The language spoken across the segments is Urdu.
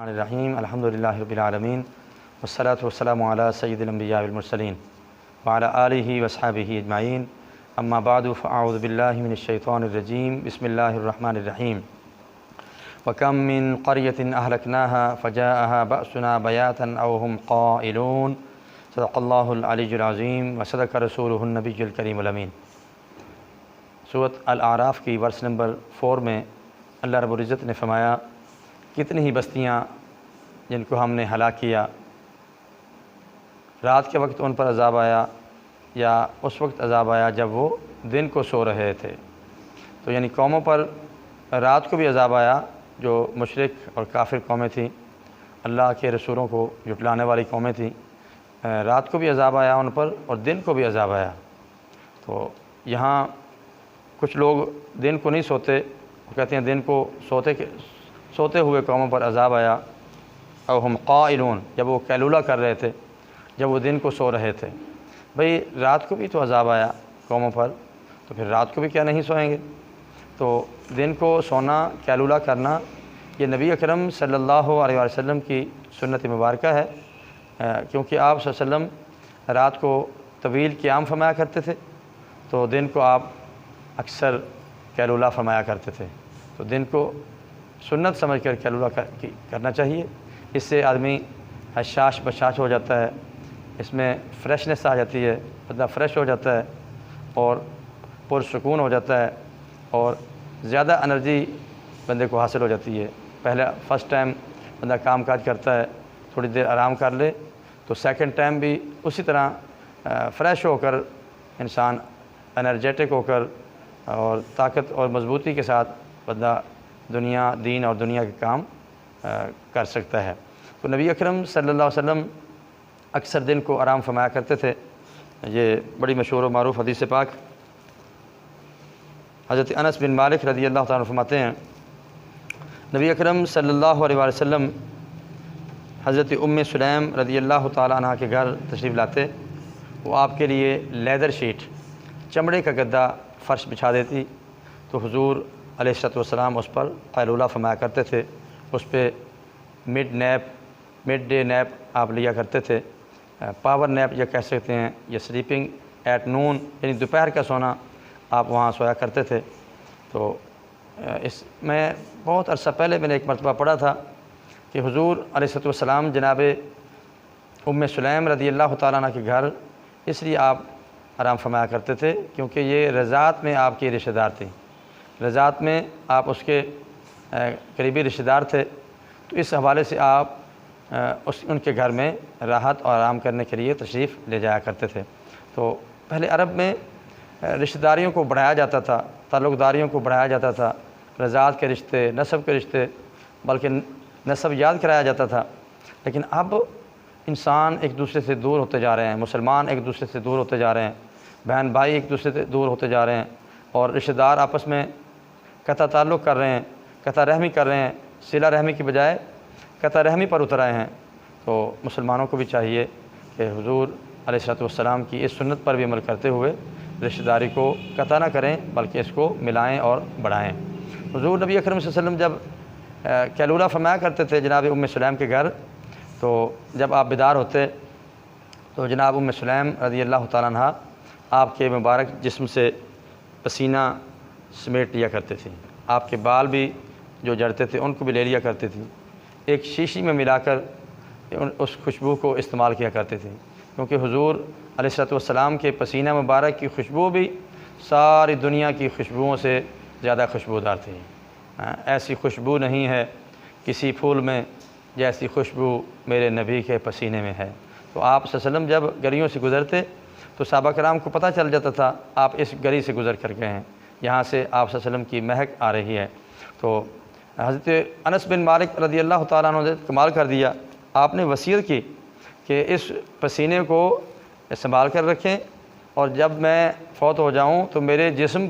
الرحیم الحمدللہ رب العالمین والصلاة والسلام علی سید الانبیاء والمرسلین وعلی آلہ وصحبہ اجمعین اما بعد فاعوذ باللہ من الشیطان الرجیم بسم اللہ الرحمن الرحیم وکم من قریۃ اہلکناها فجاءها بأسنا بیاتا او هم قائلون صدق اللہ العلی العظیم وصدق رسولہ النبی الکریم الامین۔ سورۃ الاعراف کی ورس نمبر 4 میں اللہ رب العزت نے فرمایا کتنی ہی بستیاں جن کو ہم نے ہلاک کیا، رات کے وقت ان پر عذاب آیا یا اس وقت عذاب آیا جب وہ دن کو سو رہے تھے۔ تو یعنی قوموں پر رات کو بھی عذاب آیا جو مشرک اور کافر قومیں تھیں، اللہ کے رسولوں کو جھٹلانے والی قومیں تھیں، رات کو بھی عذاب آیا ان پر اور دن کو بھی عذاب آیا۔ تو یہاں کچھ لوگ دن کو نہیں سوتے، وہ کہتے ہیں دن کو سوتے ہوئے قوموں پر عذاب آیا، او ہم قائلون، جب وہ قیلولہ کر رہے تھے، جب وہ دن کو سو رہے تھے۔ بھئی رات کو بھی تو عذاب آیا قوموں پر، تو پھر رات کو بھی کیا نہیں سوئیں گے؟ تو دن کو سونا، قیلولہ کرنا، یہ نبی اکرم صلی اللہ علیہ وسلم کی سنت مبارکہ ہے، کیونکہ آپ صلی اللہ علیہ وسلم رات کو طویل قیام فرمایا کرتے تھے، تو دن کو آپ اکثر قیلولہ فرمایا کرتے تھے۔ تو دن کو سنت سمجھ کر قیلولہ کرنا چاہیے، اس سے آدمی حشاش بشاش ہو جاتا ہے، اس میں فریشنس آ جاتی ہے، بندہ فریش ہو جاتا ہے اور پرسکون ہو جاتا ہے اور زیادہ انرجی بندے کو حاصل ہو جاتی ہے۔ پہلے فرسٹ ٹائم بندہ کام کاج کرتا ہے، تھوڑی دیر آرام کر لے تو سیکنڈ ٹائم بھی اسی طرح فریش ہو کر انسان انرجیٹک ہو کر اور طاقت اور مضبوطی کے ساتھ بندہ دنیا، دین اور دنیا کے کام کر سکتا ہے۔ تو نبی اکرم صلی اللہ علیہ وسلم اکثر دن کو آرام فرمایا کرتے تھے۔ یہ بڑی مشہور و معروف حدیث پاک حضرت انس بن مالک رضی اللہ تعالیٰ عنہ فرماتے ہیں، نبی اکرم صلی اللہ علیہ وسلم حضرت ام سلیم رضی اللہ تعالیٰ عنہ کے گھر تشریف لاتے، وہ آپ کے لیے لیدر شیٹ، چمڑے کا گدا فرش بچھا دیتی، تو حضور علیہ الصلوۃ والسلام اس پر قیلولہ فرمایا کرتے تھے، اس پہ مڈ ڈے نیپ آپ لیا کرتے تھے، پاور نیپ یا کہہ سکتے ہیں، یا سلیپنگ ایٹ نون، یعنی دوپہر کا سونا آپ وہاں سویا کرتے تھے۔ تو اس میں بہت عرصہ پہلے میں نے ایک مرتبہ پڑھا تھا کہ حضور علیہ الصلوۃ والسلام جناب ام سلیم رضی اللہ تعالیٰ عنہ کے گھر اس لیے آپ آرام فرمایا کرتے تھے کیونکہ یہ رضاعت میں آپ کی رشتہ دار تھیں، رضاعت میں آپ اس کے قریبی رشتہ دار تھے، تو اس حوالے سے آپ ان کے گھر میں راحت اور آرام کرنے کے لیے تشریف لے جایا کرتے تھے۔ تو پہلے عرب میں رشتہ داریوں کو بڑھایا جاتا تھا، تعلق داریوں کو بڑھایا جاتا تھا، رضاعت کے رشتے، نسب کے رشتے، بلکہ نسب یاد کرایا جاتا تھا۔ لیکن اب انسان ایک دوسرے سے دور ہوتے جا رہے ہیں، مسلمان ایک دوسرے سے دور ہوتے جا رہے ہیں، بہن بھائی ایک دوسرے سے دور ہوتے جا رہے ہیں اور رشتہ دار آپس میں قطع تعلق کر رہے ہیں، قطع رحمی کر رہے ہیں، صلہ رحمی کی بجائے قطع رحمی پر اتر آئے ہیں۔ تو مسلمانوں کو بھی چاہیے کہ حضور علیہ الصلوۃ والسلام کی اس سنت پر بھی عمل کرتے ہوئے رشتہ داری کو قطع نہ کریں بلکہ اس کو ملائیں اور بڑھائیں۔ حضور نبی اکرم صلی اللہ علیہ وسلم جب قیلولہ فرمایا کرتے تھے جناب ام سلیم کے گھر، تو جب آپ بیدار ہوتے تو جناب ام سلیم رضی اللہ تعالیٰ عنہ آپ کے مبارک جسم سے پسینہ سمیٹ لیا کرتے تھے، آپ کے بال بھی جو جڑتے تھے ان کو بھی لے لیا کرتے تھے، ایک شیشی میں ملا کر اس خوشبو کو استعمال کیا کرتے تھے، کیونکہ حضور علیہ الصلوۃ والسلام کے پسینہ مبارک کی خوشبو بھی ساری دنیا کی خوشبوؤں سے زیادہ خوشبودار تھی۔ ایسی خوشبو نہیں ہے کسی پھول میں جیسی خوشبو میرے نبی کے پسینے میں ہے۔ تو آپ صلی اللہ علیہ وسلم جب گلیوں سے گزرتے تو صحابہ کرام کو پتہ چل جاتا تھا آپ اس گلی سے گزر کر گئے ہیں، یہاں سے آپ صلی اللہ علیہ وسلم کی مہک آ رہی ہے۔ تو حضرت انس بن مالک رضی اللہ تعالیٰ عنہ نے کمال کر دیا، آپ نے وصیت کی کہ اس پسینے کو سنبھال کر رکھیں اور جب میں فوت ہو جاؤں تو میرے جسم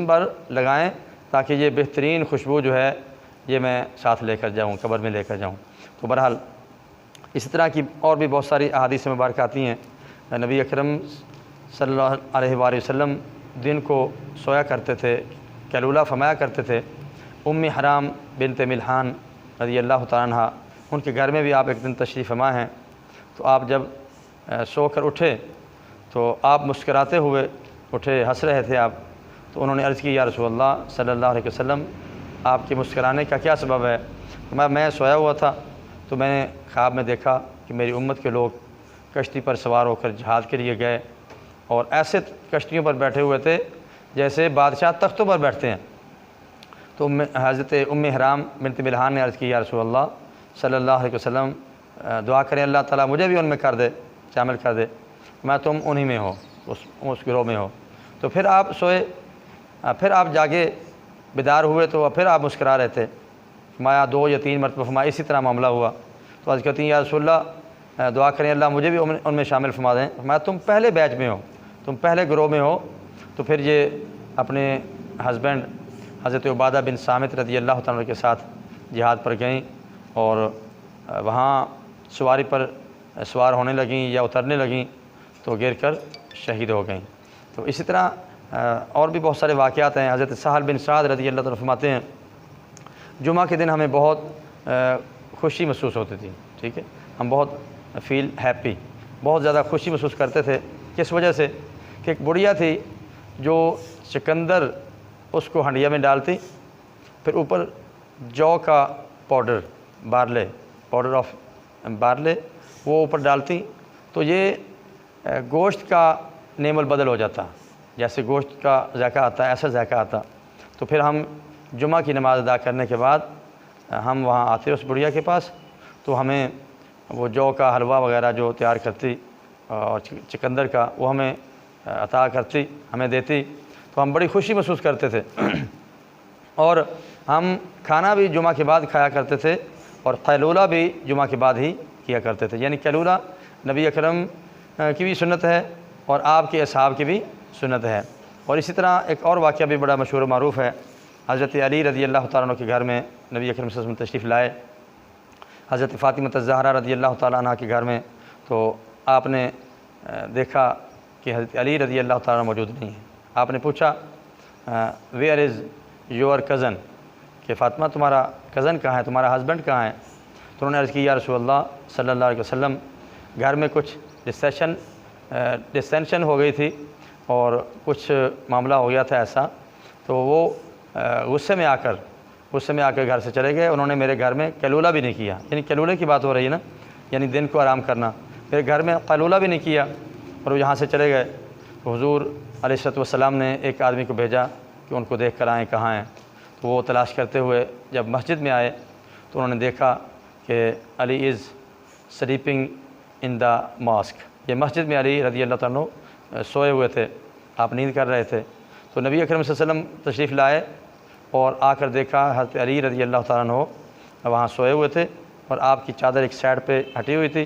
پر لگائیں تاکہ یہ بہترین خوشبو جو ہے یہ میں ساتھ لے کر جاؤں، قبر میں لے کر جاؤں۔ تو بہرحال اسی طرح کی اور بھی بہت ساری احادیث مبارکہ آتی ہیں۔ نبی اکرم صلی اللہ علیہ وآلہ وسلم دن کو سویا کرتے تھے، قیلولہ فرمایا کرتے تھے۔ ام حرام بنت ملحان رضی اللہ تعالیٰ عنہ، ان کے گھر میں بھی آپ ایک دن تشریف فرما ہیں، تو آپ جب سو کر اٹھے تو آپ مسکراتے ہوئے اٹھے، ہنس رہے تھے آپ، تو انہوں نے عرض کی یا رسول اللہ صلی اللہ علیہ وسلم آپ کے مسکرانے کا کیا سبب ہے؟ میں سویا ہوا تھا تو میں نے خواب میں دیکھا کہ میری امت کے لوگ کشتی پر سوار ہو کر جہاد کے لیے گئے، اور ایسے کشتیوں پر بیٹھے ہوئے تھے جیسے بادشاہ تختوں پر بیٹھتے ہیں۔ تو حضرت ام حرام بنت ملحان نے عرض کی یا رسول اللہ صلی اللہ علیہ وسلم دعا کریں اللہ تعالیٰ مجھے بھی ان میں کر دے، شامل کر دے، میں تم انہی میں ہو، اس گروہ میں ہو۔ تو پھر آپ سوئے، پھر آپ جاگے، بیدار ہوئے تو پھر آپ مسکرا رہے تھے۔ فرمایا 2 یا 3 مرتبہ فرمایا، اسی طرح معاملہ ہوا۔ تو عرض کرتی ہیں یا رسول اللہ دعا کریں اللہ مجھے بھی ان میں شامل فرما دیں۔ فرمایا تم پہلے بیچ میں ہو، تم پہلے گروہ میں ہو۔ تو پھر یہ اپنے ہسبینڈ حضرت عبادہ بن صامت رضی اللہ تعالیٰ کے ساتھ جہاد پر گئیں، اور وہاں سواری پر سوار ہونے لگیں یا اترنے لگیں تو گر کر شہید ہو گئیں۔ تو اسی طرح اور بھی بہت سارے واقعات ہیں۔ حضرت سہل بن سعد رضی اللہ تعالیٰ فرماتے ہیں جمعہ کے دن ہمیں بہت خوشی محسوس ہوتی تھی، ٹھیک ہے، ہم بہت فیل ہیپی، بہت زیادہ خوشی محسوس کرتے تھے۔ کس وجہ سے کہ ایک بڑھیا تھی جو چقندر اس کو ہنڈیا میں ڈالتی، پھر اوپر جو کا powder, barley, powder of barley وہ اوپر ڈالتی، تو یہ گوشت کا نعم البدل ہو جاتا، جیسے گوشت کا ذائقہ آتا ہے ایسا ذائقہ آتا۔ تو پھر ہم جمعہ کی نماز ادا کرنے کے بعد ہم وہاں آتے اس بڑھیا کے پاس، تو ہمیں وہ جو کا حلوہ وغیرہ جو تیار کرتی اور چقندر کا وہ ہمیں عطا کرتی، ہمیں دیتی، تو ہم بڑی خوشی محسوس کرتے تھے۔ اور ہم کھانا بھی جمعہ کے بعد کھایا کرتے تھے، اور قیلولہ بھی جمعہ کے بعد ہی کیا کرتے تھے، یعنی قیلولہ نبی اکرم کی بھی سنت ہے اور آپ کے اصحاب کی بھی سنت ہے۔ اور اسی طرح ایک اور واقعہ بھی بڑا مشہور و معروف ہے۔ حضرت علی رضی اللہ تعالیٰ عنہ کے گھر میں نبی اکرم صلی اللہ علیہ وسلم تشریف لائے، حضرت فاطمہ الزہرا رضی اللہ تعالیٰ عنہ کے گھر میں، تو آپ نے دیکھا کہ حضرت علی رضی اللہ تعالیٰ عنہ موجود نہیں ہیں۔ آپ نے پوچھا ویئر از یور کزن، کہ فاطمہ تمہارا کزن کہاں ہے، تمہارا ہسبینڈ کہاں ہے؟ تو انہوں نے عرض کی یا رسول اللہ صلی اللہ علیہ وسلم گھر میں کچھ ڈسینشن ہو گئی تھی اور کچھ معاملہ ہو گیا تھا ایسا، تو وہ غصے میں آ کر گھر سے چلے گئے، انہوں نے میرے گھر میں قیلولہ بھی نہیں کیا، یعنی قیلولے کی بات ہو رہی ہے نا، یعنی دن کو آرام کرنا، میرے گھر میں قیلولہ بھی نہیں کیا اور وہ یہاں سے چلے گئے۔ تو حضور علیہ الصلوۃ والسلام نے ایک آدمی کو بھیجا کہ ان کو دیکھ کر آئیں کہاں ہیں، تو وہ تلاش کرتے ہوئے جب مسجد میں آئے تو انہوں نے دیکھا کہ علی از سلیپنگ ان دا ماسک، یہ مسجد میں علی رضی اللہ تعالیٰ عنہ سوئے ہوئے تھے، آپ نیند کر رہے تھے۔ تو نبی اکرم صلی اللہ علیہ وسلم تشریف لائے اور آ کر دیکھا حضرت علی رضی اللہ تعالیٰ عنہ وہاں سوئے ہوئے تھے، اور آپ کی چادر ایک سائڈ پہ ہٹی ہوئی تھی،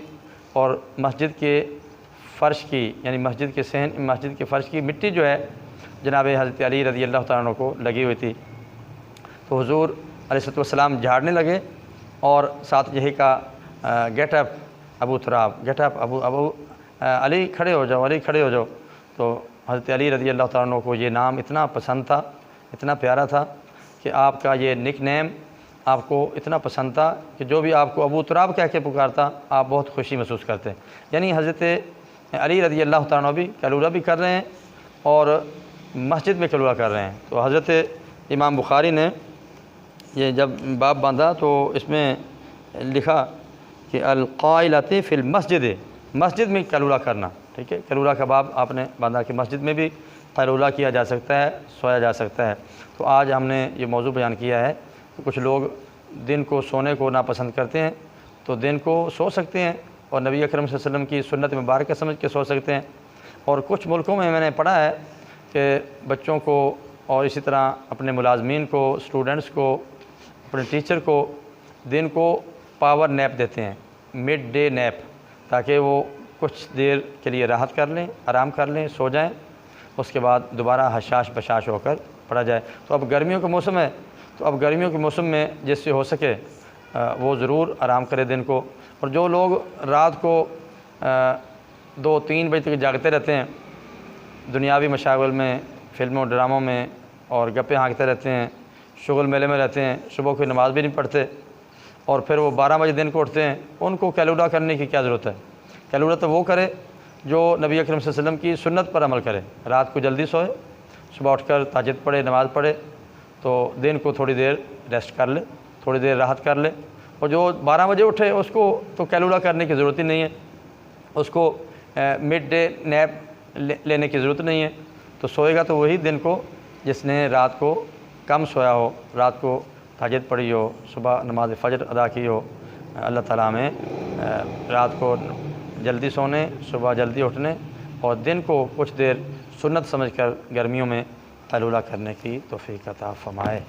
اور مسجد کے فرش کی، یعنی مسجد کے فرش کی مٹی جو ہے جناب حضرت علی رضی اللہ تعالیٰ عنہ کو لگی ہوئی تھی۔ تو حضور علیہ الصلوۃ والسلام جھاڑنے لگے اور ساتھ یہی کہا گیٹ اپ ابو تراب، گیٹ اپ ابو علی کھڑے ہو جاؤ، علی کھڑے ہو جاؤ۔ تو حضرت علی رضی اللہ تعالیٰ عنہ کو یہ نام اتنا پسند تھا، اتنا پیارا تھا کہ آپ کا یہ نک نیم آپ کو اتنا پسند تھا کہ جو بھی آپ کو ابو تراب کہہ کے پکارتا آپ بہت خوشی محسوس کرتے۔ یعنی حضرت علی رضی اللہ تعالیٰ عنہ بھی قیلولہ بھی کر رہے ہیں اور مسجد میں قیلولہ کر رہے ہیں۔ تو حضرت امام بخاری نے یہ جب باب باندھا تو اس میں لکھا کہ القائلۃ فی المسجد، مسجد میں قیلولہ کرنا، ٹھیک ہے، قیلولہ کا باب آپ نے باندھا کہ مسجد میں بھی قیلولہ کیا جا سکتا ہے، سویا جا سکتا ہے۔ تو آج ہم نے یہ موضوع بیان کیا ہے کہ کچھ لوگ دن کو سونے کو ناپسند کرتے ہیں، تو دن کو سو سکتے ہیں اور نبی اکرم صلی اللہ علیہ وسلم کی سنت مبارکہ سمجھ کے سو سکتے ہیں۔ اور کچھ ملکوں میں نے پڑھا ہے کہ بچوں کو اور اسی طرح اپنے ملازمین کو، اسٹوڈنٹس کو، اپنے ٹیچر کو دن کو پاور نیپ دیتے ہیں، مڈ ڈے نیپ، تاکہ وہ کچھ دیر کے لیے راحت کر لیں، آرام کر لیں، سو جائیں، اس کے بعد دوبارہ حشاش بشاش ہو کر پڑھا جائے۔ تو اب گرمیوں کا موسم ہے، تو اب گرمیوں کے موسم میں جس سے ہو سکے وہ ضرور آرام کرے دن کو۔ اور جو لوگ رات کو 2-3 بجے تک جاگتے رہتے ہیں، دنیاوی مشاغل میں، فلموں ڈراموں میں، اور گپیں ہانکتے رہتے ہیں، شغل میلے میں رہتے ہیں، صبح کوئی نماز بھی نہیں پڑھتے، اور پھر وہ 12 بجے دن کو اٹھتے ہیں، ان کو قیلولہ کرنے کی کیا ضرورت ہے؟ قیلولہ تو وہ کرے جو نبی اکرم صلی اللہ علیہ وسلم کی سنت پر عمل کرے، رات کو جلدی سوئے، صبح اٹھ کر تہجد پڑھے، نماز پڑھے، تو دن کو تھوڑی دیر ریسٹ کر لے، تھوڑی دیر راحت کر لے۔ اور جو 12 بجے اٹھے اس کو تو قیلولہ کرنے کی ضرورت ہی نہیں ہے، اس کو مڈ ڈے نیپ لینے کی ضرورت نہیں ہے، تو سوئے گا تو وہی دن کو جس نے رات کو کم سویا ہو، رات کو تہجد پڑھی ہو، صبح نماز فجر ادا کی ہو۔ اللہ تعالیٰ ہمیں رات کو جلدی سونے، صبح جلدی اٹھنے اور دن کو کچھ دیر سنت سمجھ کر گرمیوں میں قیلولہ کرنے کی توفیق عطا فرمائے۔